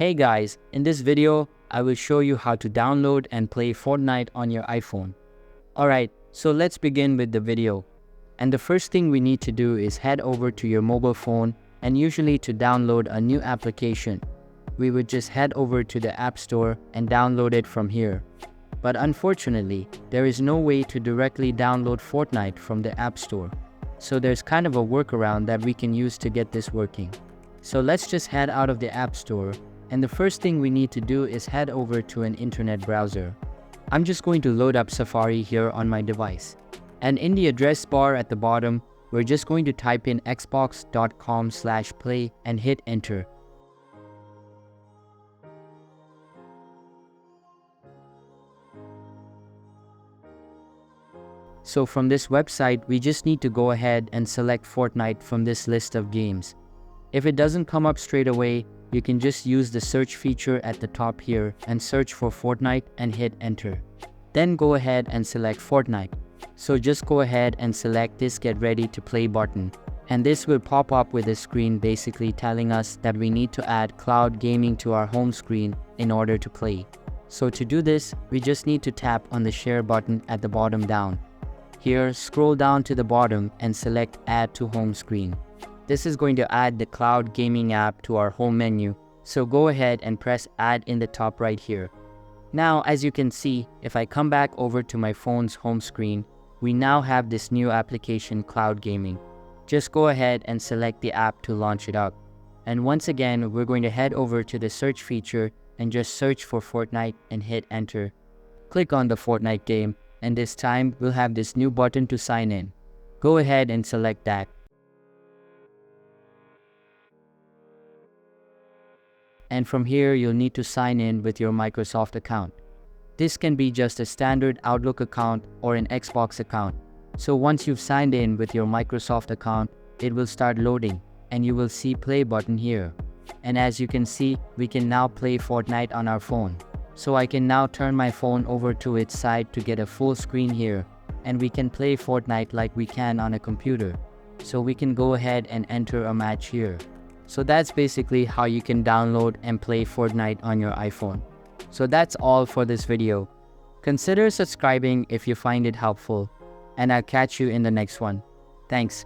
Hey guys, in this video, I will show you how to download and play Fortnite on your iPhone. Alright, so let's begin with the video. And the first thing we need to do is head over to your mobile phone, and usually to download a new application, we would just head over to the App Store and download it from here. But unfortunately, there is no way to directly download Fortnite from the App Store. So there's kind of a workaround that we can use to get this working. So let's just head out of the App Store, and the first thing we need to do is head over to an internet browser. I'm just going to load up Safari here on my device. And in the address bar at the bottom, we're just going to type in xbox.com/play and hit enter. So from this website, we just need to go ahead and select Fortnite from this list of games. If it doesn't come up straight away, you can just use the search feature at the top here and search for Fortnite and hit enter. Then go ahead and select Fortnite. So just go ahead and select this get ready to play button. And this will pop up with a screen basically telling us that we need to add cloud gaming to our home screen in order to play. So to do this, we just need to tap on the share button at the bottom down. Here, scroll down to the bottom and select add to home screen. This is going to add the cloud gaming app to our home menu. So go ahead and press add in the top right here. Now, as you can see, if I come back over to my phone's home screen, we now have this new application cloud gaming. Just go ahead and select the app to launch it up. And once again, we're going to head over to the search feature and just search for Fortnite and hit enter. Click on the Fortnite game, and this time we'll have this new button to sign in. Go ahead and select that. And from here, you'll need to sign in with your Microsoft account. This can be just a standard Outlook account or an Xbox account. So once you've signed in with your Microsoft account, it will start loading and you will see play button here. And as you can see, we can now play Fortnite on our phone. So I can now turn my phone over to its side to get a full screen here, and we can play Fortnite like we can on a computer. So we can go ahead and enter a match here. So that's basically how you can download and play Fortnite on your iPhone. So that's all for this video. Consider subscribing if you find it helpful, and I'll catch you in the next one. Thanks.